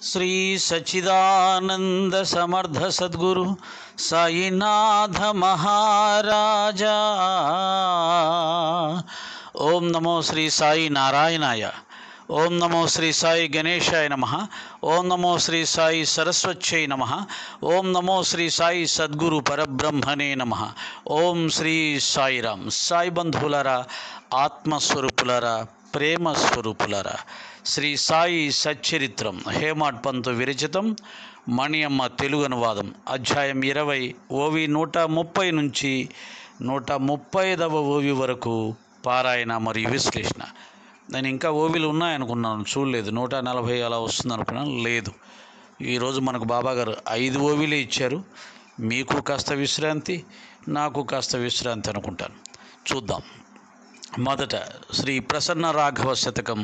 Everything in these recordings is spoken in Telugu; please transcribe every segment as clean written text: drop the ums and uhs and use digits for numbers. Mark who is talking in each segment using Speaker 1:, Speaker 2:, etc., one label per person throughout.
Speaker 1: శ్రీ సచ్చిదానంద సమర్థ సద్గురు సాయినాథ మహారాజా. ఓం నమో శ్రీ సాయి నారాయణాయ. ఓం నమో శ్రీ సాయి గణేశాయ నమః. ఓం నమో శ్రీ సాయి సరస్వత్యై నమః. ఓం నమో శ్రీ సాయి సద్గురు పరబ్రహ్మణే నమః. ఓం శ్రీ సాయిరామ్. సాయి బంధువులారా, ఆత్మస్వరూపులారా, ప్రేమ స్వరూపులారా, శ్రీ సాయి సచ్చరిత్రం హేమాడ్ పంతు విరచితం, మణియమ్మ తెలుగు అనువాదం, అధ్యాయం 20, ఓవి 130 నుంచి 135వ ఓవి వరకు పారాయణ మరియు విశ్లేషణ. నేను ఇంకా ఓవిలు ఉన్నాయనుకున్నాను, చూడలేదు. 140 అలా వస్తుంది అనుకున్నాను, లేదు. ఈరోజు మనకు బాబాగారు 5 ఓవిలే ఇచ్చారు. మీకు కాస్త విశ్రాంతి, నాకు కాస్త విశ్రాంతి అనుకుంటాను. చూద్దాం. మొదట శ్రీ ప్రసన్న రాఘవ శతకం,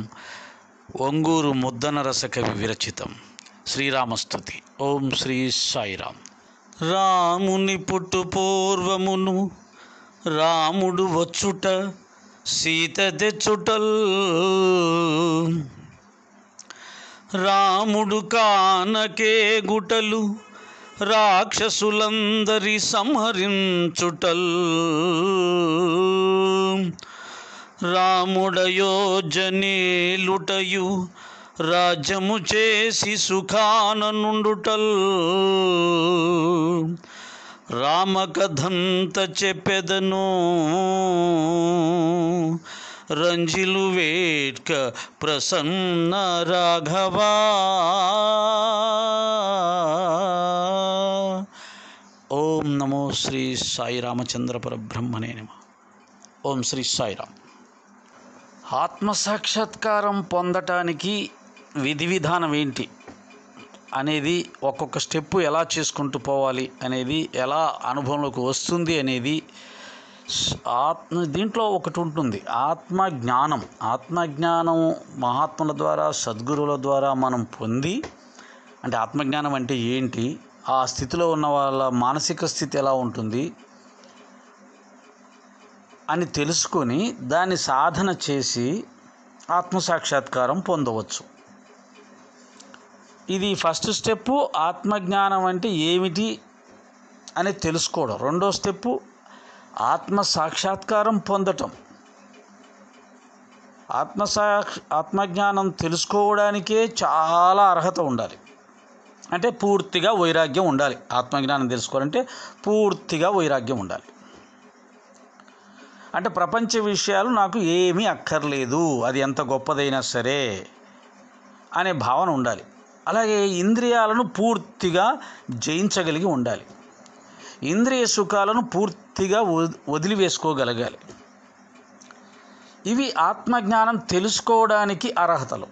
Speaker 1: ఒంగూరు ముద్దన రసకవి విరచితం. శ్రీరామస్తుతి. ఓం శ్రీ సాయిరామ్. రాముని పుట్టు పూర్వమును రాముడు వచ్చుట సీత తెచ్చుటల్, రాముడు కానకే గుటలు రాక్షసులందరి సంహరించుటల్, రాముడయోజనేలుటయు రాజ్యము చేసి సుఖాన నుండుటల్, రామకథంత చెప్పెదను రంజిలు వేట్క ప్రసన్న రాఘవా. ఓం నమో శ్రీ సాయి రామచంద్ర పరబ్రహ్మణే నమః. ఓం శ్రీ సాయిరామ్. ఆత్మసాక్షాత్కారం పొందటానికి విధి విధానం ఏంటి అనేది, ఒక్కొక్క స్టెప్పు ఎలా చేసుకుంటూ పోవాలి అనేది, ఎలా అనుభవంలోకి వస్తుంది అనేది దీంట్లో ఒకటి ఉంటుంది. ఆత్మజ్ఞానం. ఆత్మజ్ఞానం మహాత్ముల ద్వారా, సద్గురువుల ద్వారా మనం పొంది, అంటే ఆత్మజ్ఞానం అంటే ఏంటి, ఆ స్థితిలో ఉన్న వాళ్ళ మానసిక స్థితి ఎలా ఉంటుంది అని తెలుసుకొని దాన్ని సాధన చేసి ఆత్మసాక్షాత్కారం పొందవచ్చు. ఇది ఫస్ట్ స్టెప్పు. ఆత్మజ్ఞానం అంటే ఏమిటి అని తెలుసుకోవడం. రెండో స్టెప్పు ఆత్మసాక్షాత్కారం పొందటం. ఆత్మజ్ఞానం తెలుసుకోవడానికే చాలా అర్హత ఉండాలి. అంటే పూర్తిగా వైరాగ్యం ఉండాలి. ఆత్మజ్ఞానం తెలుసుకోవాలంటే పూర్తిగా వైరాగ్యం ఉండాలి. అంటే ప్రపంచ విషయాలు నాకు ఏమీ అక్కర్లేదు, అది ఎంత గొప్పదైనా సరే అనే భావన ఉండాలి. అలాగే ఇంద్రియాలను పూర్తిగా జయించగలిగి ఉండాలి. ఇంద్రియ సుఖాలను పూర్తిగా వదిలివేసుకోగలగాలి. ఇవి ఆత్మజ్ఞానం తెలుసుకోవడానికి అర్హతలు.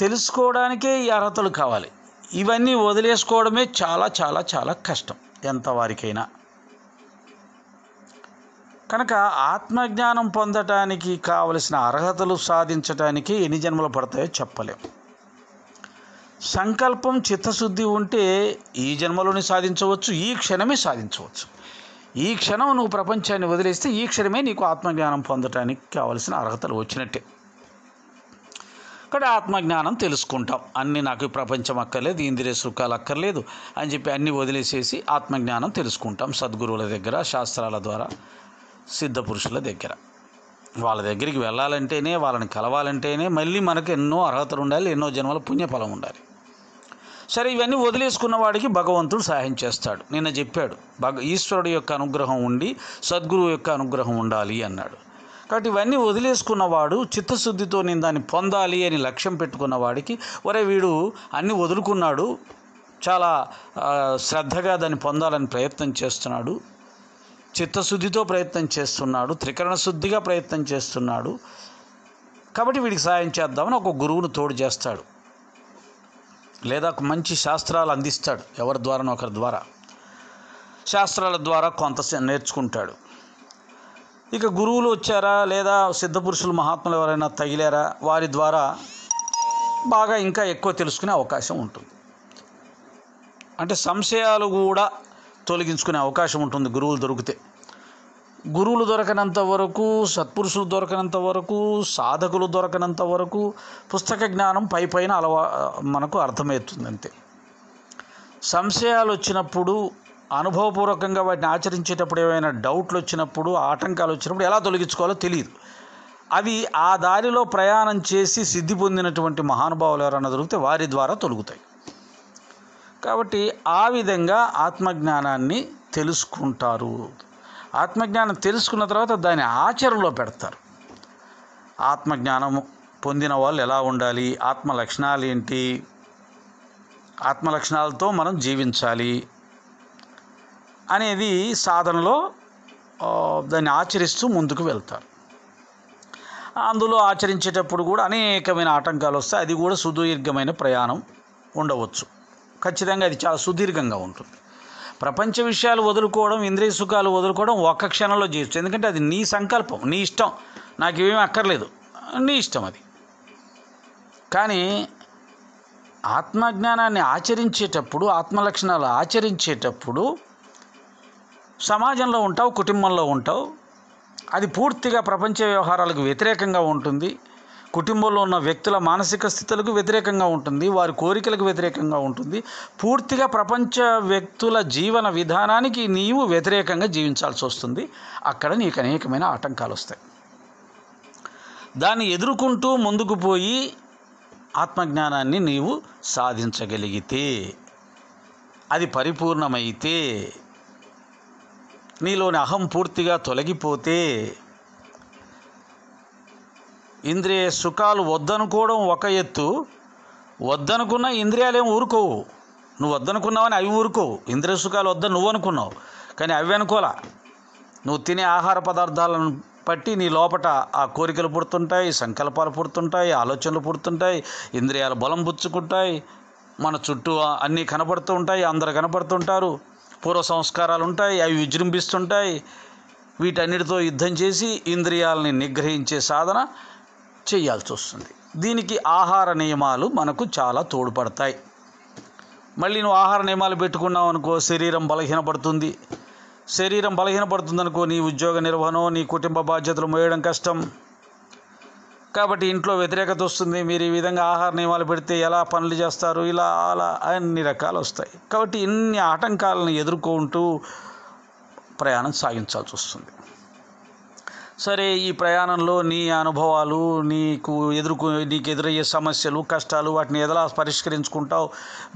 Speaker 1: తెలుసుకోవడానికే ఈ అర్హతలు కావాలి. ఇవన్నీ వదిలేసుకోవడమే చాలా చాలా చాలా కష్టం ఎంతవారికైనా. కనుక ఆత్మజ్ఞానం పొందటానికి కావలసిన అర్హతలు సాధించటానికి ఎన్ని జన్మలు పడతాయో చెప్పలేం. సంకల్పం, చిత్తశుద్ధి ఉంటే ఈ జన్మలోనే సాధించవచ్చు, ఈ క్షణమే సాధించవచ్చు. ఈ క్షణం నువ్వు ప్రపంచాన్ని వదిలేస్తే ఈ క్షణమే నీకు ఆత్మజ్ఞానం పొందటానికి కావలసిన అర్హతలు వచ్చినట్టే. ఇక్కడ ఆత్మజ్ఞానం తెలుసుకుంటాం. అన్నీ నాకు ఈ ప్రపంచం అక్కర్లేదు, ఇంద్రియ సుఖాలు అక్కర్లేదు అని చెప్పి అన్నీ వదిలేసేసి ఆత్మజ్ఞానం తెలుసుకుంటాం. సద్గురువుల దగ్గర, శాస్త్రాల ద్వారా, సిద్ధపురుషుల దగ్గర. వాళ్ళ దగ్గరికి వెళ్ళాలంటేనే, వాళ్ళని కలవాలంటేనే మళ్ళీ మనకు ఎన్నో అర్హతలు ఉండాలి, ఎన్నో జన్మల పుణ్యఫలం ఉండాలి. సరే, ఇవన్నీ వదిలేసుకున్న వాడికి భగవంతుడు సహాయం చేస్తాడు. నిన్న చెప్పాడు, ఈశ్వరుడు యొక్క అనుగ్రహం ఉండి సద్గురువు యొక్క అనుగ్రహం ఉండాలి అన్నాడు. కాబట్టి ఇవన్నీ వదిలేసుకున్నవాడు చిత్తశుద్ధితో నేను దాన్ని పొందాలి అని లక్ష్యం పెట్టుకున్న వాడికి, ఒరే వీడు అన్నీ వదులుకున్నాడు, చాలా శ్రద్ధగా దాన్ని పొందాలని ప్రయత్నం చేస్తున్నాడు, చిత్తశుద్ధితో ప్రయత్నం చేస్తున్నాడు, త్రికరణ శుద్ధిగా ప్రయత్నం చేస్తున్నాడు, కాబట్టి వీడికి సాయం చేద్దామని ఒక గురువును తోడు చేస్తాడు, లేదా ఒక మంచి శాస్త్రాలు అందిస్తాడు. ఎవరి ద్వారానో ఒకరి ద్వారా శాస్త్రాల ద్వారా కొంత నేర్చుకుంటాడు. ఇక గురువులు వచ్చారా, లేదా సిద్ధపురుషులు మహాత్ములు ఎవరైనా తగిలారా, వారి ద్వారా బాగా ఇంకా ఎక్కువ తెలుసుకునే అవకాశం ఉంటుంది. అంటే సంశయాలు కూడా తొలగించుకునే అవకాశం ఉంటుంది గురువులు దొరికితే. గురువులు దొరకనంత వరకు, సత్పురుషులు దొరకనంత వరకు, సాధకులు దొరకనంత వరకు పుస్తక జ్ఞానం పైన మనకు అర్థమవుతుంది అంతే. సంశయాలు వచ్చినప్పుడు, అనుభవపూర్వకంగా వాటిని ఆచరించేటప్పుడు ఏమైనా డౌట్లు వచ్చినప్పుడు, ఆటంకాలు వచ్చినప్పుడు ఎలా తొలగించుకోవాలో తెలియదు. అవి ఆ దారిలో ప్రయాణం చేసి సిద్ధి పొందినటువంటి మహానుభావులు ఎవరైనా దొరికితే వారి ద్వారా తొలుగుతాయి. కాబట్టి ఆ విధంగా ఆత్మజ్ఞానాన్ని తెలుసుకుంటారు. ఆత్మజ్ఞానం తెలుసుకున్న తర్వాత దాన్ని ఆచరణలో పెడతారు. ఆత్మజ్ఞానం పొందిన వాళ్ళు ఎలా ఉండాలి, ఆత్మ లక్షణాలు ఏంటి, ఆత్మ లక్షణాలతో మనం జీవించాలి అనేది సాధనలో దాన్ని ఆచరిస్తూ ముందుకు వెళ్తారు. అందులో ఆచరించేటప్పుడు కూడా అనేకమైన ఆటంకాలు వస్తాయి. అది కూడా సుదీర్ఘమైన ప్రయాణం ఉండవచ్చు. ఖచ్చితంగా అది చాలా సుదీర్ఘంగా ఉంటుంది. ప్రపంచ విషయాలు వదులుకోవడం, ఇంద్రియ సుఖాలు వదులుకోవడం ఒక్క క్షణంలో చేయొచ్చు. ఎందుకంటే అది నీ సంకల్పం, నీ ఇష్టం. నాకు ఇవేమీ అక్కర్లేదు, నీ ఇష్టం అది. కానీ ఆత్మజ్ఞానాన్ని ఆచరించేటప్పుడు, ఆత్మలక్షణాలు ఆచరించేటప్పుడు సమాజంలో ఉంటావు, కుటుంబంలో ఉంటావు. అది పూర్తిగా ప్రపంచ వ్యవహారాలకు వ్యతిరేకంగా ఉంటుంది. కుటుంబంలో ఉన్న వ్యక్తుల మానసిక స్థితులకు వ్యతిరేకంగా ఉంటుంది, వారి కోరికలకు వ్యతిరేకంగా ఉంటుంది. పూర్తిగా ప్రపంచ వ్యక్తుల జీవన విధానానికి నీవు వ్యతిరేకంగా జీవించాల్సి వస్తుంది. అక్కడ నీకు అనేకమైన ఆటంకాలు వస్తాయి. దాన్ని ఎదుర్కొంటూ ముందుకు పోయి ఆత్మజ్ఞానాన్ని నీవు సాధించగలిగితే, అది పరిపూర్ణమైతే, నీలోని అహం పూర్తిగా తొలగిపోతే, ఇంద్రియ సుఖాలు వద్దనుకోవడం ఒక ఎత్తు. వద్దనుకున్న ఇంద్రియాలేం ఊరుకోవు. నువ్వు వద్దనుకున్నావని అవి ఊరుకోవు. ఇంద్రియ సుఖాలు వద్దని నువ్వు అనుకున్నావు, కానీ అవి అనుకోలా. నువ్వు తినే ఆహార పదార్థాలను బట్టి నీ లోపట ఆ కోరికలు పుడుతుంటాయి, సంకల్పాలు పుడుతుంటాయి, ఆలోచనలు పుడుతుంటాయి, ఇంద్రియాల బలం పుచ్చుకుంటాయి. మన చుట్టూ అన్నీ కనపడుతూ ఉంటాయి, అందరు కనపడుతుంటారు, పూర్వ సంస్కారాలు ఉంటాయి, అవి విజృంభిస్తుంటాయి. వీటన్నిటితో యుద్ధం చేసి ఇంద్రియాలని నిగ్రహించే సాధన చేయాల్సి వస్తుంది. దీనికి ఆహార నియమాలు మనకు చాలా తోడ్పడతాయి. మళ్ళీ నువ్వు ఆహార నియమాలు పెట్టుకున్నావు అనుకో, శరీరం బలహీనపడుతుంది. శరీరం బలహీనపడుతుందనుకో, నీ ఉద్యోగ నిర్వహణ, నీ కుటుంబ బాధ్యతలు మోయడం కష్టం. కాబట్టి ఇంట్లో వ్యతిరేకత వస్తుంది. మీరు ఈ విధంగా ఆహార నియమాలు పెడితే ఎలా పనులు చేస్తారు, ఇలా అలా అన్ని రకాలు వస్తాయి. కాబట్టి ఇన్ని ఆటంకాలను ఎదుర్కొంటూ ప్రయాణం సాగించాల్సి వస్తుంది. సరే, ఈ ప్రయాణంలో నీ అనుభవాలు, నీకు ఎదురయ్యే సమస్యలు, కష్టాలు, వాటిని ఎలా పరిష్కరించుకుంటావు,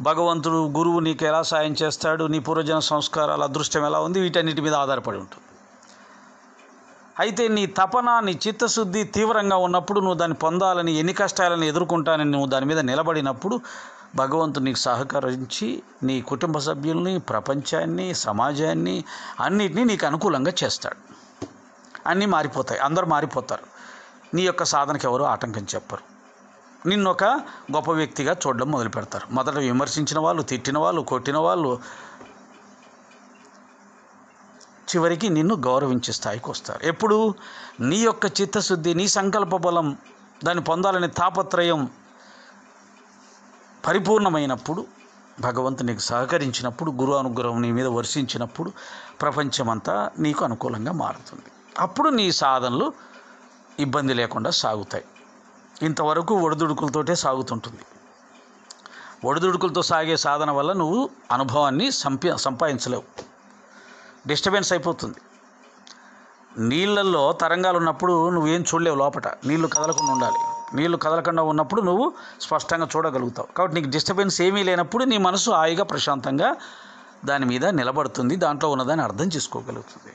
Speaker 1: భగవంతుడు, గురువు నీకు ఎలా సాయం చేస్తాడు, నీ పూర్వజన సంస్కారాల అదృష్టం ఎలా ఉంది, వీటన్నిటి మీద ఆధారపడి ఉంటుంది. అయితే నీ తపన, నీ చిత్తశుద్ధి తీవ్రంగా ఉన్నప్పుడు, నువ్వు దాన్ని పొందాలని, ఎన్ని కష్టాలను ఎదుర్కొంటానని నువ్వు దాని మీద నిలబడినప్పుడు, భగవంతుడు నీకు సహకరించి నీ కుటుంబ సభ్యుల్ని, ప్రపంచాన్ని, సమాజాన్ని అన్నిటినీ నీకు అనుకూలంగా చేస్తాడు. అన్నీ మారిపోతాయి, అందరూ మారిపోతారు. నీ యొక్క సాధనకి ఎవరు ఆటంకం చెప్పరు. నిన్ను ఒక గొప్ప వ్యక్తిగా చూడడం మొదలు పెడతారు. మొదట విమర్శించిన వాళ్ళు, తిట్టిన వాళ్ళు, కొట్టిన వాళ్ళు చివరికి నిన్ను గౌరవించే స్థాయికి వస్తారు. ఎప్పుడు నీ యొక్క చిత్తశుద్ధి, నీ సంకల్ప బలం, దాన్ని పొందాలనే తాపత్రయం పరిపూర్ణమైనప్పుడు, భగవంతుడు నీకు సహకరించినప్పుడు, గురు అనుగ్రహం నీ మీద వర్షించినప్పుడు ప్రపంచమంతా నీకు అనుకూలంగా మారుతుంది. అప్పుడు నీ సాధనలు ఇబ్బంది లేకుండా సాగుతాయి. ఇంతవరకు ఒడిదుడుకులతోటే సాగుతుంటుంది. ఒడిదుడుకులతో సాగే సాధన వల్ల నువ్వు అనుభవాన్ని సంపాదించలేవు. డిస్టర్బెన్స్ అయిపోతుంది. నీళ్ళల్లో తరంగాలు ఉన్నప్పుడు నువ్వేం చూడలేవు. లోపల నీళ్లు కదలకుండా ఉండాలి. నీళ్లు కదలకుండా ఉన్నప్పుడు నువ్వు స్పష్టంగా చూడగలుగుతావు. కాబట్టి నీకు డిస్టర్బెన్స్ ఏమీ లేనప్పుడు నీ మనసు హాయిగా ప్రశాంతంగా దాని మీద నిలబడుతుంది. దాంట్లో ఉన్నదాన్ని అర్థం చేసుకోగలుగుతుంది.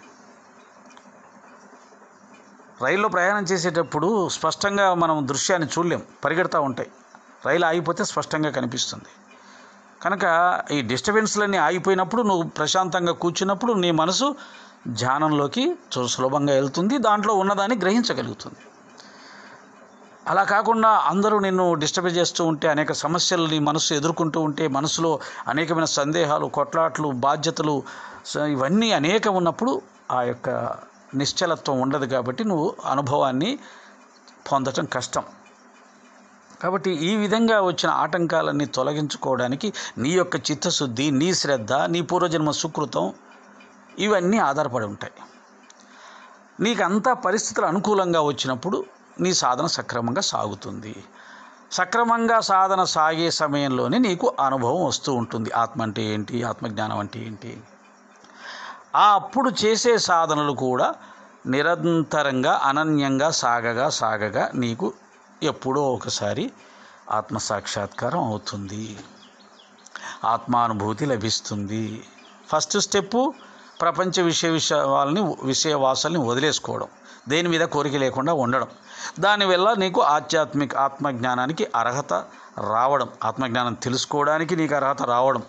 Speaker 1: రైల్లో ప్రయాణం చేసేటప్పుడు స్పష్టంగా మనం దృశ్యాన్ని చూడలేం, పరిగెడతా ఉంటాయి. రైలు ఆగిపోతే స్పష్టంగా కనిపిస్తుంది. కనుక ఈ డిస్టర్బెన్స్లన్నీ ఆగిపోయినప్పుడు, నువ్వు ప్రశాంతంగా కూర్చున్నప్పుడు నీ మనసు ధ్యానంలోకి సులభంగా వెళ్తుంది. దాంట్లో ఉన్నదాన్ని గ్రహించగలుగుతుంది. అలా కాకుండా అందరూ నిన్ను డిస్టర్బ్ చేస్తూ ఉంటే, అనేక సమస్యలు నీ మనసు ఎదుర్కొంటూ ఉంటే, మనసులో అనేకమైన సందేహాలు, కొట్లాట్లు, బాధ్యతలు ఇవన్నీ అనేకం ఉన్నప్పుడు ఆ యొక్క నిశ్చలత్వం ఉండదు. కాబట్టి నువ్వు అనుభవాన్ని పొందటం కష్టం. కాబట్టి ఈ విధంగా వచ్చిన ఆటంకాలన్నీ తొలగించుకోవడానికి నీ యొక్క చిత్తశుద్ధి, నీ శ్రద్ధ, నీ పూర్వజన్మ సుకృతం ఇవన్నీ ఆధారపడి ఉంటాయి. నీకంతా పరిస్థితులు అనుకూలంగా వచ్చినప్పుడు నీ సాధన సక్రమంగా సాగుతుంది. సక్రమంగా సాధన సాగే సమయంలోనే నీకు అనుభవం వస్తూ ఉంటుంది. ఆత్మ అంటే ఏంటి, ఆత్మజ్ఞానం అంటే ఏంటి. అప్పుడు చేసే సాధనలు కూడా నిరంతరంగా అనన్యంగా సాగగా నీకు ఎప్పుడో ఒకసారి ఆత్మసాక్షాత్కారం అవుతుంది, ఆత్మానుభూతి లభిస్తుంది. ఫస్ట్ స్టెప్పు ప్రపంచ విషయవాసాలని వదిలేసుకోవడం, దేని మీద కోరిక లేకుండా ఉండడం. దానివల్ల నీకు ఆత్మజ్ఞానానికి అర్హత రావడం, ఆత్మజ్ఞానం తెలుసుకోవడానికి నీకు అర్హత రావడం.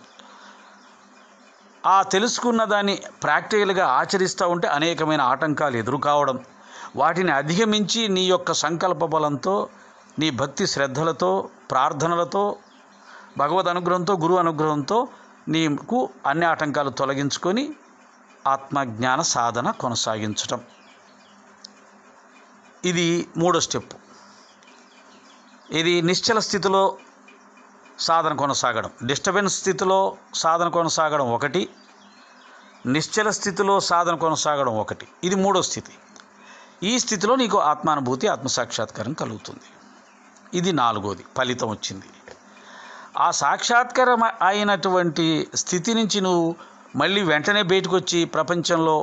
Speaker 1: ఆ తెలుసుకున్న దాన్ని ప్రాక్టికల్గా ఆచరిస్తూ ఉంటే అనేకమైన ఆటంకాలు ఎదురు కావడం, వాటిని అధిగమించి నీ యొక్క సంకల్ప బలంతో, నీ భక్తి శ్రద్ధలతో, ప్రార్థనలతో, భగవద్ అనుగ్రహంతో, గురువు అనుగ్రహంతో నీకు అన్ని ఆటంకాలు తొలగించుకొని ఆత్మజ్ఞాన సాధన కొనసాగించటం. ఇది మూడో స్టెప్. ఇది నిశ్చల స్థితిలో సాధన కొనసాగడం, డిస్టర్బెన్స్ స్థితిలో సాధన కొనసాగడం ఒకటి, నిశ్చల స్థితిలో సాధన కొనసాగడం ఒకటి. ఇది మూడో స్థితి. ఈ స్థితిలో నీకు ఆత్మానుభూతి, ఆత్మసాక్షాత్కారం కలుగుతుంది. ఇది నాలుగోది, ఫలితం వచ్చింది. ఆ సాక్షాత్కారం అయినటువంటి స్థితి నుంచి నువ్వు మళ్ళీ వెంటనే బయటకు వచ్చి ప్రపంచంలో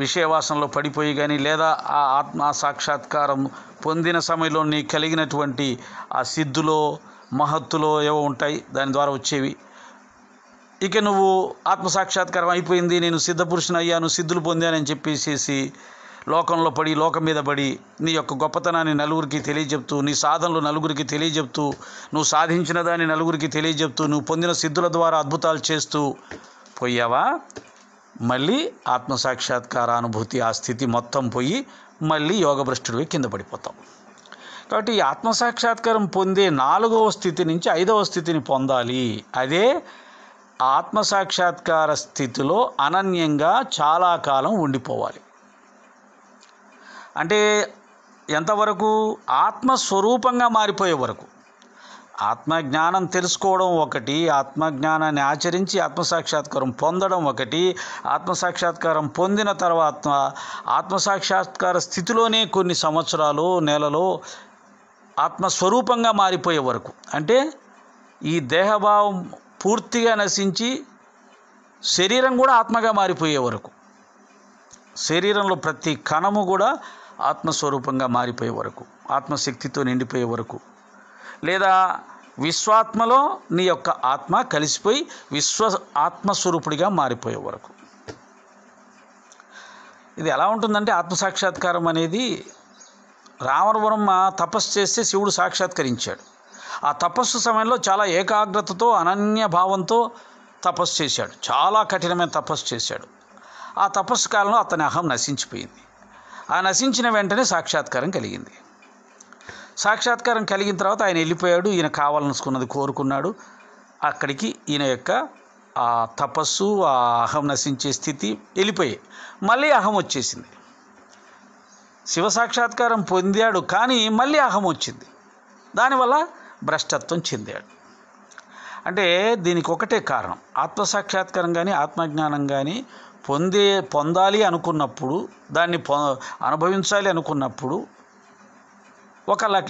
Speaker 1: విషయవాసంలో పడిపోయి కానీ, లేదా ఆ ఆత్మ సాక్షాత్కారం పొందిన సమయంలో నీకు కలిగినటువంటి ఆ సిద్ధులో మహత్తులో ఏవో ఉంటాయి, దాని ద్వారా వచ్చేవి. ఇక నువ్వు ఆత్మసాక్షాత్కారం అయిపోయింది, నేను సిద్ధపురుషుని అయ్యాను, సిద్ధులు పొందానని చెప్పేసి లోకంలో పడి, లోకం మీద పడి, నీ యొక్క గొప్పతనాన్ని నలుగురికి తెలియజెప్తూ, నీ సాధనలు నలుగురికి తెలియజెప్తూ, నువ్వు సాధించిన దాన్ని నలుగురికి తెలియజెప్తూ, నువ్వు పొందిన సిద్ధుల ద్వారా అద్భుతాలు చేస్తూ పోయావా, మళ్ళీ ఆత్మసాక్షాత్కార అనుభూతి ఆ స్థితి మొత్తం పోయి మళ్ళీ యోగభ్రష్టుడివి కింద పడిపోతావు. కాబట్టి ఈ ఆత్మసాక్షాత్కారం పొందే 4వ స్థితి నుంచి 5వ స్థితిని పొందాలి. అదే ఆత్మసాక్షాత్కార స్థితిలో అనన్యంగా చాలా కాలం ఉండిపోవాలి. అంటే ఎంతవరకు? ఆత్మస్వరూపంగా మారిపోయే వరకు. ఆత్మజ్ఞానం తెలుసుకోవడం ఒకటి, ఆత్మజ్ఞానాన్ని ఆచరించి ఆత్మసాక్షాత్కారం పొందడం ఒకటి, ఆత్మసాక్షాత్కారం పొందిన తర్వాత ఆత్మసాక్షాత్కార స్థితిలోనే కొన్ని సంవత్సరాలు, నెలలో ఆత్మస్వరూపంగా మారిపోయే వరకు. అంటే ఈ దేహభావం పూర్తిగా నశించి శరీరం కూడా ఆత్మగా మారిపోయే వరకు, శరీరంలో ప్రతి కణము కూడా ఆత్మస్వరూపంగా మారిపోయే వరకు, ఆత్మశక్తితో నిండిపోయే వరకు, లేదా విశ్వాత్మలో నీ యొక్క ఆత్మ కలిసిపోయి ఆత్మస్వరూపుడిగా మారిపోయే వరకు. ఇది ఎలా ఉంటుందంటే, ఆత్మసాక్షాత్కారం అనేది రావణబ్రహ్మ తపస్సు చేస్తే శివుడు సాక్షాత్కరించాడు. ఆ తపస్సు సమయంలో చాలా ఏకాగ్రతతో, అనన్య భావంతో తపస్సు చేశాడు, చాలా కఠినమైన తపస్సు చేశాడు. ఆ తపస్సు కాలంలో అతని అహం నశించిపోయింది. ఆ నశించిన వెంటనే సాక్షాత్కారం కలిగింది. సాక్షాత్కారం కలిగిన తర్వాత ఆయన వెళ్ళిపోయాడు. ఈయన కావాలనుకున్నది కోరుకున్నాడు. అక్కడికి ఈయన యొక్క ఆ తపస్సు, ఆ అహం నశించే స్థితి వెళ్ళిపోయాయి. మళ్ళీ అహం వచ్చేసింది. శివ సాక్షాత్కారం పొందాడు, కానీ మళ్ళీ అహం వచ్చింది. దానివల్ల భ్రష్టత్వం చెందాడు. అంటే దీనికి ఒకటే కారణం, ఆత్మసాక్షాత్కారం కానీ ఆత్మజ్ఞానం కానీ పొందాలి అనుకున్నప్పుడు, దాన్ని అనుభవించాలి అనుకున్నప్పుడు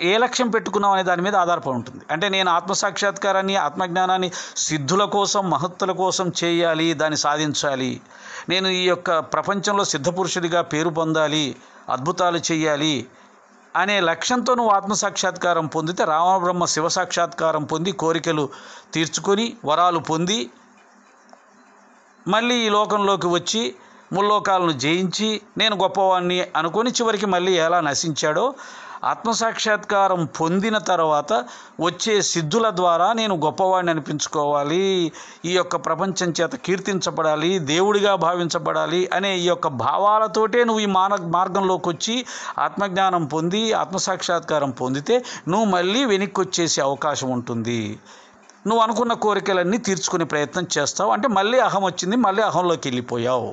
Speaker 1: ఏ లక్ష్యం పెట్టుకున్నాం అనే దాని మీద ఆధారపడి ఉంటుంది. అంటే నేను ఆత్మసాక్షాత్కారాన్ని, ఆత్మజ్ఞానాన్ని సిద్ధుల కోసం, మహత్తుల కోసం చేయాలి, దాన్ని సాధించాలి, నేను ఈ యొక్క ప్రపంచంలో సిద్ధపురుషుడిగా పేరు పొందాలి, అద్భుతాలు చేయాలి అనే లక్ష్యంతో నువ్వు ఆత్మసాక్షాత్కారం పొందితే, రామబ్రహ్మ శివసాక్షాత్కారం పొంది కోరికలు తీర్చుకొని వరాలు పొంది మళ్ళీ ఈ లోకంలోకి వచ్చి ముల్లోకాలను జయించి నేను గొప్పవాణ్ణి అనుకొని చివరికి మళ్ళీ ఎలా నశించాడో, ఆత్మసాక్షాత్కారం పొందిన తర్వాత వచ్చే సిద్ధుల ద్వారా నేను గొప్పవాడిని అనిపించుకోవాలి, ఈ యొక్క ప్రపంచం చేత కీర్తించబడాలి, దేవుడిగా భావించబడాలి అనే ఈ యొక్క భావాలతోటే నువ్వు ఈ మార్గంలోకి వచ్చి ఆత్మజ్ఞానం పొంది ఆత్మసాక్షాత్కారం పొందితే నువ్వు మళ్ళీ వెనక్కి వచ్చేసే అవకాశం ఉంటుంది. నువ్వు అనుకున్న కోరికలన్నీ తీర్చుకునే ప్రయత్నం చేస్తావు. అంటే మళ్ళీ అహం వచ్చింది, మళ్ళీ అహంలోకి వెళ్ళిపోయావు.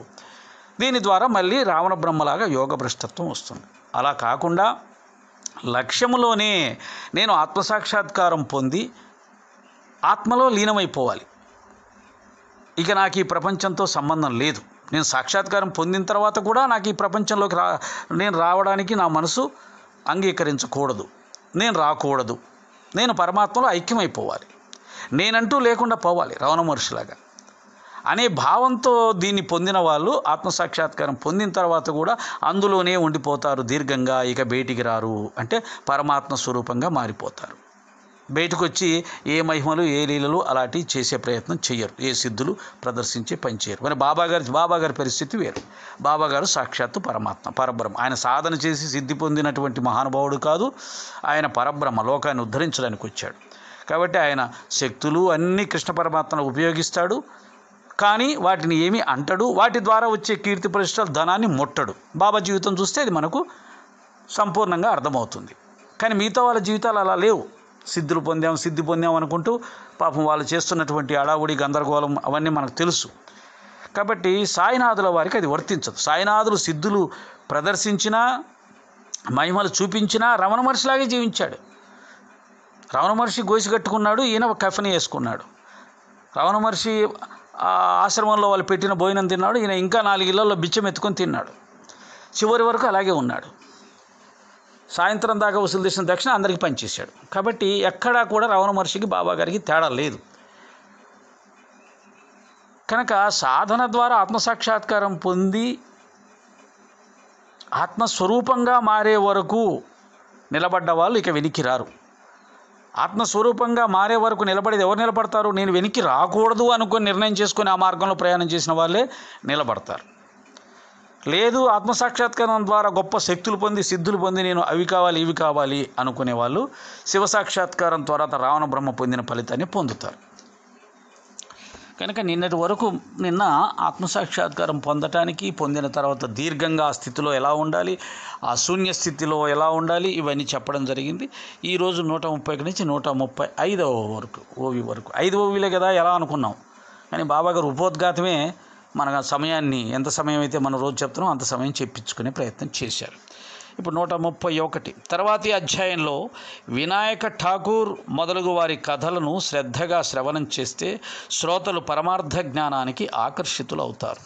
Speaker 1: దీని ద్వారా మళ్ళీ రావణ బ్రహ్మలాగా యోగ భ్రష్టత్వం వస్తుంది. అలా కాకుండా లక్ష్యములోనే నేను ఆత్మసాక్షాత్కారం పొంది ఆత్మలో లీనమైపోవాలి, ఇక నాకు ఈ ప్రపంచంతో సంబంధం లేదు, నేను సాక్షాత్కారం పొందిన తర్వాత కూడా నాకు ఈ ప్రపంచంలోకి నేను రావడానికి నా మనసు అంగీకరించకూడదు, నేను రాకూడదు, నేను పరమాత్మలో ఐక్యమైపోవాలి, నేనంటూ లేకుండా పోవాలి రమణ మహర్షిలాగా అనే భావంతో దీన్ని పొందిన వాళ్ళు ఆత్మసాక్షాత్కారం పొందిన తర్వాత కూడా అందులోనే ఉండిపోతారు దీర్ఘంగా, ఇక బయటికి రారు. అంటే పరమాత్మ స్వరూపంగా మారిపోతారు. బయటకు వచ్చి ఏ మహిమలు ఏ లీలలు అలాంటివి చేసే ప్రయత్నం చేయరు, ఏ సిద్ధులు ప్రదర్శించే పని చేయరు. మరి బాబాగారి పరిస్థితి వేరు. బాబాగారు సాక్షాత్తు పరమాత్మ, పరబ్రహ్మ. ఆయన సాధన చేసి సిద్ధి పొందినటువంటి మహానుభావుడు కాదు, ఆయన పరబ్రహ్మ, లోకాన్ని ఉద్ధరించడానికి వచ్చాడు. కాబట్టి ఆయన శక్తులు అన్నీ కృష్ణ పరమాత్మను ఉపయోగిస్తాడు, కానీ వాటిని ఏమీ అంటడు. వాటి ద్వారా వచ్చే కీర్తి ప్రతిష్టలు ధనాన్ని ముట్టడు. బాబా జీవితం చూస్తే అది మనకు సంపూర్ణంగా అర్థమవుతుంది. కానీ మిగతా వాళ్ళ జీవితాలు అలా లేవు. సిద్ధి పొందాం అనుకుంటూ పాపం వాళ్ళు చేస్తున్నటువంటి అడావుడి గందరగోళం అవన్నీ మనకు తెలుసు. కాబట్టి సాయినాథుల వారికి అది వర్తించదు. సాయినాథులు సిద్ధులు ప్రదర్శించినా మహిమలు చూపించినా రమణ మహర్షిలాగే జీవించాడు. రమణ మహర్షి గోసి కట్టుకున్నాడు, ఈయన కఫని వేసుకున్నాడు. రమణ మహర్షి ఆశ్రమంలో వాళ్ళు పెట్టిన భోజనం తిన్నాడు, ఈయన ఇంకా 4 ఇళ్లలో బిచ్చం ఎత్తుకొని తిన్నాడు. చివరి వరకు అలాగే ఉన్నాడు. సాయంత్రం దాకా వసూలు చేసిన దక్షిణ అందరికీ పనిచేశాడు. కాబట్టి ఎక్కడా కూడా రమణ మహర్షికి బాబా గారికి తేడా లేదు. కనుక సాధన ద్వారా ఆత్మసాక్షాత్కారం పొంది ఆత్మస్వరూపంగా మారే వరకు నిలబడ్డ వాళ్ళు ఇక వెనక్కి రారు. ఆత్మస్వరూపంగా మారే వరకు నిలబడేది ఎవరు నిలబడతారు? నేను వెనక్కి రాకూడదు అనుకొని నిర్ణయం చేసుకొని ఆ మార్గంలో ప్రయాణం చేసిన వాళ్ళే నిలబడతారు. లేదు, ఆత్మసాక్షాత్కారం ద్వారా గొప్ప శక్తులు పొంది సిద్ధులు పొంది నేను అవి కావాలి ఇవి కావాలి అనుకునే వాళ్ళు శివసాక్షాత్కారం తర్వాత రావణ బ్రహ్మ పొందిన ఫలితాన్ని పొందుతారు. కనుక నిన్న ఆత్మసాక్షాత్కారం పొందటానికి, పొందిన తర్వాత దీర్ఘంగా ఆ స్థితిలో ఎలా ఉండాలి, ఆ శూన్య స్థితిలో ఎలా ఉండాలి, ఇవన్నీ చెప్పడం జరిగింది. ఈరోజు 130 నుంచి 135వ ఓవి వరకు 5 ఓవిలే కదా ఎలా అనుకున్నాం. కానీ బాబాగారు ఉపోద్ఘాతమే మన సమయాన్ని, ఎంత సమయం అయితే మనం రోజు చెప్తున్నామో అంత సమయం చెప్పించుకునే ప్రయత్నం చేశారు. ఇప్పుడు 131 తర్వాతి అధ్యాయంలో వినాయక ఠాకూర్ మొదలగు వారి కథలను శ్రద్ధగా శ్రవణం చేస్తే శ్రోతలు పరమార్థ జ్ఞానానికి ఆకర్షితులవుతారు.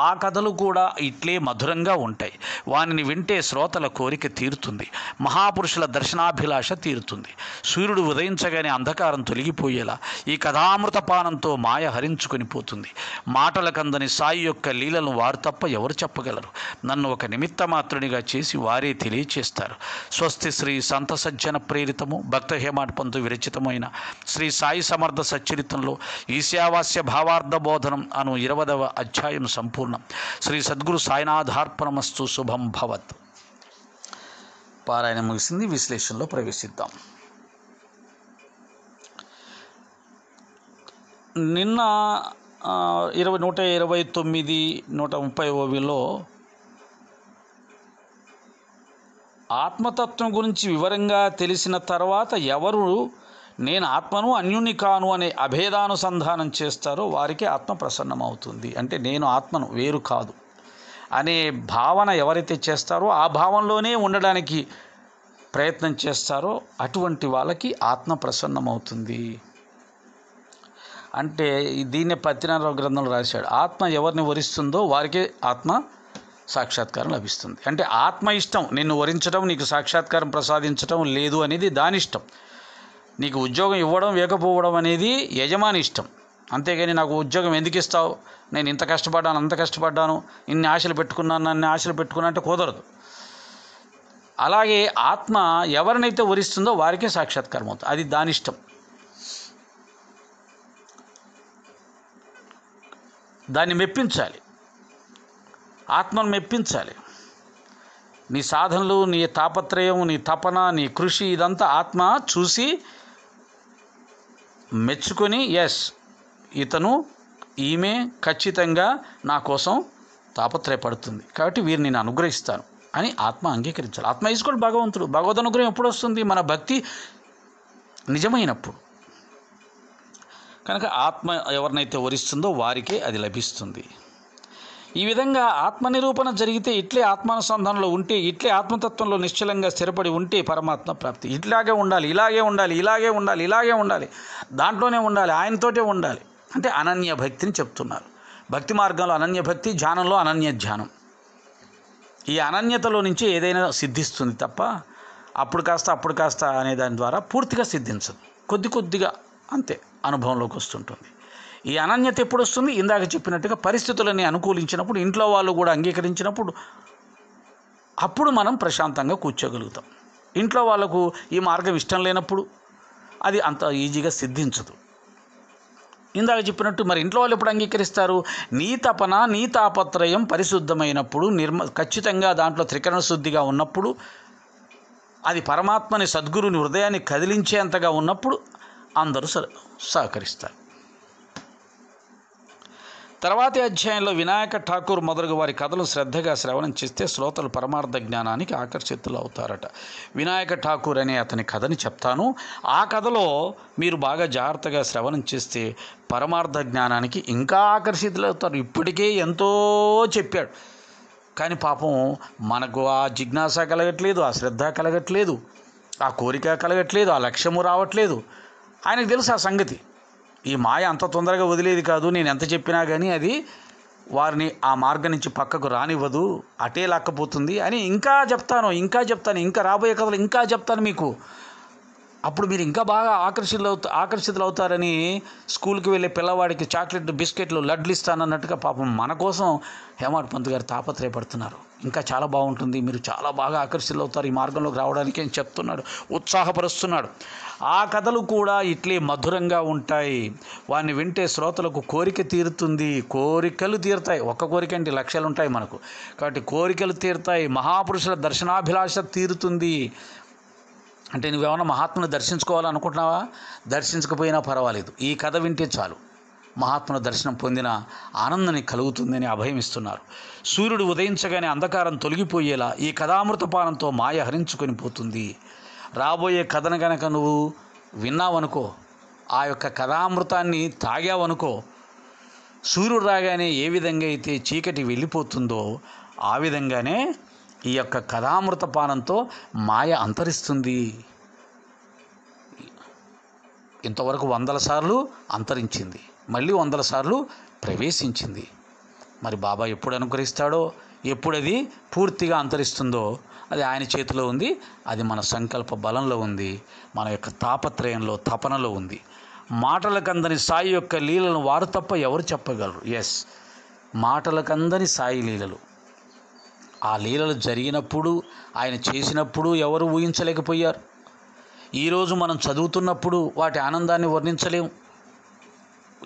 Speaker 1: ఆ కథలు కూడా ఇట్లే మధురంగా ఉంటాయి. వానిని వింటే శ్రోతల కోరిక తీరుతుంది, మహాపురుషుల దర్శనాభిలాష తీరుతుంది. సూర్యుడు ఉదయించగానే అంధకారం తొలగిపోయేలా ఈ కథామృత పానంతో మాయ హరించుకొని పోతుంది. మాటలకందని సాయి యొక్క లీలను వారు తప్ప ఎవరు చెప్పగలరు? నన్ను ఒక నిమిత్త మాత్రునిగా చేసి వారే తెలియచేస్తారు. స్వస్తి శ్రీ సంత సజ్జన ప్రేరితము భక్త హేమాడ్ పంతు విరచితమైన శ్రీ సాయి సమర్థ సచ్చరితంలో ఈశావాస్య భావార్థ బోధనం అను 20వ అధ్యాయం సంపూర్ణం. శ్రీ సద్గురు సాయినాథార్పణమస్తు. శుభం భవత్. పారాయణ ముగిసింది. విశ్లేషణలో ప్రవేశిద్దాం. నిన్న 129, 130 ఓవిలో ఆత్మతత్వం గురించి వివరంగా తెలిసిన తర్వాత ఎవరు నేను ఆత్మను అన్యుని కాను అనే అభేదానుసంధానం చేస్తారో వారికి ఆత్మ ప్రసన్నమవుతుంది. అంటే నేను ఆత్మను వేరు కాదు అనే భావన ఎవరైతే చేస్తారో, ఆ భావంలోనే ఉండడానికి ప్రయత్నం చేస్తారో అటువంటి వాళ్ళకి ఆత్మ ప్రసన్నమవుతుంది. అంటే దీన్నే పత్తినారాయణ గ్రంథంలో రాశాడు, ఆత్మ ఎవరిని వరిస్తుందో వారికే ఆత్మ సాక్షాత్కారం లభిస్తుంది. అంటే ఆత్మ ఇష్టం నిన్ను వరించడం, నీకు సాక్షాత్కారం ప్రసాదించడం లేదు అనేది దాని ఇష్టం. నీకు ఉద్యోగం ఇవ్వడం వేయకపోవడం అనేది యజమాని ఇష్టం. అంతేగాని నాకు ఉద్యోగం ఎందుకు ఇస్తావు, నేను ఇంత కష్టపడ్డాను అంత కష్టపడ్డాను, ఇన్ని ఆశలు పెట్టుకున్నాను అన్ని ఆశలు పెట్టుకున్నా అంటే కుదరదు. అలాగే ఆత్మ ఎవరినైతే వరిస్తుందో వారికే సాక్షాత్కారం అవుతుంది. అది దాని ఇష్టం. దాన్ని మెప్పించాలి, ఆత్మను మెప్పించాలి. నీ సాధనలు, నీ తాపత్రయం, నీ తపన, నీ కృషి ఇదంతా ఆత్మ చూసి మెచ్చుకొని ఎస్ ఇతను ఈమె ఖచ్చితంగా నా కోసం తాపత్రయపడుతుంది కాబట్టి వీరిని నేను అనుగ్రహిస్తాను అని ఆత్మ అంగీకరించాలి. ఆత్మ ఈజ్ కూడా భగవంతుడు. భగవద్ అనుగ్రహం ఎప్పుడు వస్తుంది? మన భక్తి నిజమైనప్పుడు. కనుక ఆత్మ ఎవరినైతే వరిస్తుందో వారికే అది లభిస్తుంది. ఈ విధంగా ఆత్మ నిరూపణ జరిగితే, ఇట్లే ఆత్మానుసంధానంలో ఉంటే, ఇట్లే ఆత్మతత్వంలో నిశ్చలంగా స్థిరపడి ఉంటే పరమాత్మ ప్రాప్తి. ఇట్లాగే ఉండాలి, ఇలాగే ఉండాలి, ఇలాగే ఉండాలి, ఇలాగే ఉండాలి, దాంట్లోనే ఉండాలి, ఆయనతోటే ఉండాలి అంటే అనన్య భక్తిని చెప్తున్నారు. భక్తి మార్గంలో అనన్యభక్తి, ధ్యానంలో అనన్య ధ్యానం. ఈ అనన్యతలో నుంచి ఏదైనా సిద్ధిస్తుంది తప్ప అప్పుడు కాస్త అనే దాని ద్వారా పూర్తిగా సిద్ధించదు. కొద్దిగా అంతే అనుభవంలోకి వస్తుంటుంది. ఈ అనన్యత ఎప్పుడు వస్తుంది? ఇందాక చెప్పినట్టుగా పరిస్థితులని అనుకూలించినప్పుడు, ఇంట్లో వాళ్ళు కూడా అంగీకరించినప్పుడు, అప్పుడు మనం ప్రశాంతంగా కూర్చోగలుగుతాం. ఇంట్లో వాళ్ళకు ఈ మార్గం ఇష్టం లేనప్పుడు అది అంత ఈజీగా సిద్ధించదు. ఇందాక చెప్పినట్టు మరి ఇంట్లో వాళ్ళు ఎప్పుడు అంగీకరిస్తారు? నీ తపన, నీ తాపత్రయం పరిశుద్ధమైనప్పుడు, ఖచ్చితంగా దాంట్లో త్రికరణ శుద్ధిగా ఉన్నప్పుడు, అది పరమాత్మని సద్గురుని హృదయాన్ని కదిలించేంతగా ఉన్నప్పుడు అందరూ సహకరిస్తారు. తర్వాతి అధ్యాయంలో వినాయక ఠాకూర్ మొదలగు వారి కథలు శ్రద్ధగా శ్రవణం చేస్తే శ్రోతలు పరమార్థ జ్ఞానానికి ఆకర్షితులు అవుతారట. వినాయక ఠాకూర్ అనే అతని కథని చెప్తాను. ఆ కథలో మీరు బాగా జాగ్రత్తగా శ్రవణం చేస్తే పరమార్థ జ్ఞానానికి ఇంకా ఆకర్షితులు అవుతారు. ఇప్పటికే ఎంతో చెప్పాడు, కానీ పాపం మనకు ఆ జిజ్ఞాస కలగట్లేదు, ఆ శ్రద్ధ కలగట్లేదు, ఆ కోరిక కలగట్లేదు, ఆ లక్ష్యము రావట్లేదు. ఆయనకు తెలుసు ఆ సంగతి. ఈ మాయ అంత తొందరగా వదిలేది కాదు. నేను ఎంత చెప్పినా కానీ అది వారిని ఆ మార్గం నుంచి పక్కకు రానివ్వదు, అటే లాక్కపోతుంది అని ఇంకా చెప్తాను, ఇంకా రాబోయే కథలు ఇంకా చెప్తాను మీకు. అప్పుడు మీరు ఇంకా బాగా ఆకర్షితులు అవుతారని స్కూల్కి వెళ్ళే పిల్లవాడికి చాక్లెట్లు, బిస్కెట్లు, లడ్లు ఇస్తానన్నట్టుగా పాపం మన కోసం హేమాడ్ పంత్ గారు తాపత్రయపడుతున్నారు. ఇంకా చాలా బాగుంటుంది, మీరు చాలా బాగా ఆకర్షితులు అవుతారు ఈ మార్గంలోకి రావడానికి అని చెప్తున్నాడు, ఉత్సాహపరుస్తున్నాడు. ఆ కథలు కూడా ఇట్లే మధురంగా ఉంటాయి. వాటిని వింటే శ్రోతలకు కోరిక తీరుతుంది, కోరికలు తీరుతాయి. ఒక్క కోరిక అంటే లక్ష్యాలు ఉంటాయి మనకు, కాబట్టి కోరికలు తీరుతాయి. మహాపురుషుల దర్శనాభిలాష తీరుతుంది. అంటే నువ్వేమన్నా మహాత్ముని దర్శించుకోవాలనుకుంటున్నావా? దర్శించకపోయినా పర్వాలేదు, ఈ కథ వింటే చాలు మహాత్ముల దర్శనం పొందిన ఆనందాన్ని కలుగుతుందని అభయం ఇస్తున్నారు. సూర్యుడు ఉదయించగానే అంధకారం తొలగిపోయేలా ఈ కథామృతపానంతో మాయ హరించుకొని పోతుంది. రాబోయే కథను కనుక నువ్వు విన్నావనుకో, ఆ యొక్క కథామృతాన్ని తాగావనుకో, సూర్యుడు రాగానే ఏ విధంగా అయితే చీకటి వెళ్ళిపోతుందో ఆ విధంగానే ఈ యొక్క కథామృత పానంతో మాయ అంతరిస్తుంది. ఇంతవరకు 100 సార్లు అంతరించింది, మళ్ళీ 100 సార్లు ప్రవేశించింది. మరి బాబా ఎప్పుడు అనుగ్రహిస్తాడో, ఎప్పుడది పూర్తిగా అంతరిస్తుందో అది ఆయన చేతిలో ఉంది. అది మన సంకల్ప బలంలో ఉంది, మన యొక్క తాపత్రయంలో, తపనలో ఉంది. మాటలకందని సాయి యొక్క లీలను వారు తప్ప ఎవరు చెప్పగలరు? ఎస్, మాటలకందని సాయి లీలలు. ఆ లీలలు జరిగినప్పుడు, ఆయన చేసినప్పుడు ఎవరు ఊహించలేకపోయారు. ఈరోజు మనం చదువుతున్నప్పుడు వాటి ఆనందాన్ని వర్ణించలేము.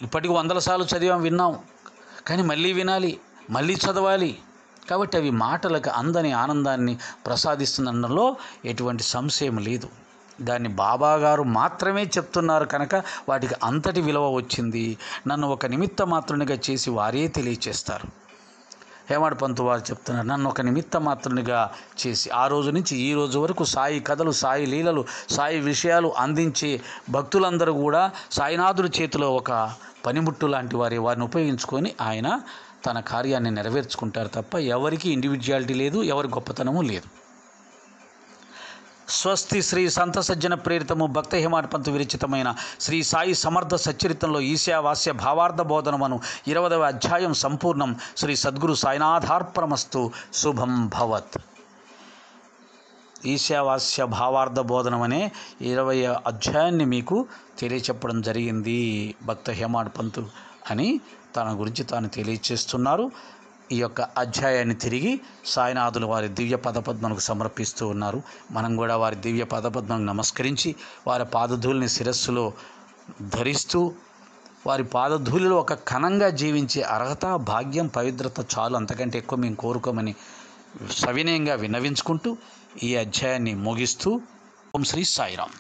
Speaker 1: ఇప్పటికి 100 సార్లు చదివాం, విన్నాం, కానీ మళ్ళీ వినాలి, మళ్ళీ చదవాలి. కాబట్టి అవి మాటలకు అందని ఆనందాన్ని ప్రసాదిస్తుందనడంలో ఎటువంటి సంశయం లేదు. దాన్ని బాబాగారు మాత్రమే చెప్తున్నారు కనుక వాటికి అంతటి విలువ వచ్చింది. నన్ను ఒక నిమిత్త మాత్రునిగా చేసి వారే తెలియచేస్తారు. హేమాడ్ పంత్ వారు చెప్తున్నారు, నన్ను ఒక నిమిత్త మాత్రునిగా చేసి ఆ రోజు నుంచి ఈ రోజు వరకు సాయి కథలు, సాయి లీలలు, సాయి విషయాలు అందించే భక్తులందరూ కూడా సాయినాథుడి చేతిలో ఒక పనిముట్టు లాంటి వారిని ఉపయోగించుకొని ఆయన తన కార్యాన్ని నెరవేర్చుకుంటారు తప్ప ఎవరికి ఇండివిజువాలిటీ లేదు, ఎవరి గొప్పతనము లేదు. స్వస్తి శ్రీ సంత సజ్జన ప్రేరితము భక్త హేమాడ్ పంత్ విరచితమైన శ్రీ సాయి సమర్థ సచ్చరితంలో ఈశావాస్య భావార్థ బోధనమను 20వ అధ్యాయం సంపూర్ణం. శ్రీ సద్గురు సాయినాథార్పణమస్తు. శుభం భవత్. ఈశావాస్య భావార్థ బోధనం అనే 20వ అధ్యాయాన్ని మీకు తెలియచెప్పడం జరిగింది. భక్త హేమాడ్ పంత్ అని తన గురించి తాను తెలియచేస్తున్నారు. ఈ యొక్క అధ్యాయాన్ని తిరిగి సాయినాథులు వారి దివ్య పదపద్మకు సమర్పిస్తూ ఉన్నారు. మనం కూడా వారి దివ్య పదపద్మకు నమస్కరించి వారి పాదధూళిని శిరస్సులో ధరిస్తూ వారి పాదధూళిలో ఒక కణంగా జీవించే అర్హత, భాగ్యం, పవిత్రత చాలు, అంతకంటే ఎక్కువ మేము కోరుకోమని సవినయంగా విన్నవించుకుంటూ ఈ అధ్యాయాన్ని ముగిస్తూ ఓం శ్రీ సాయిరాం.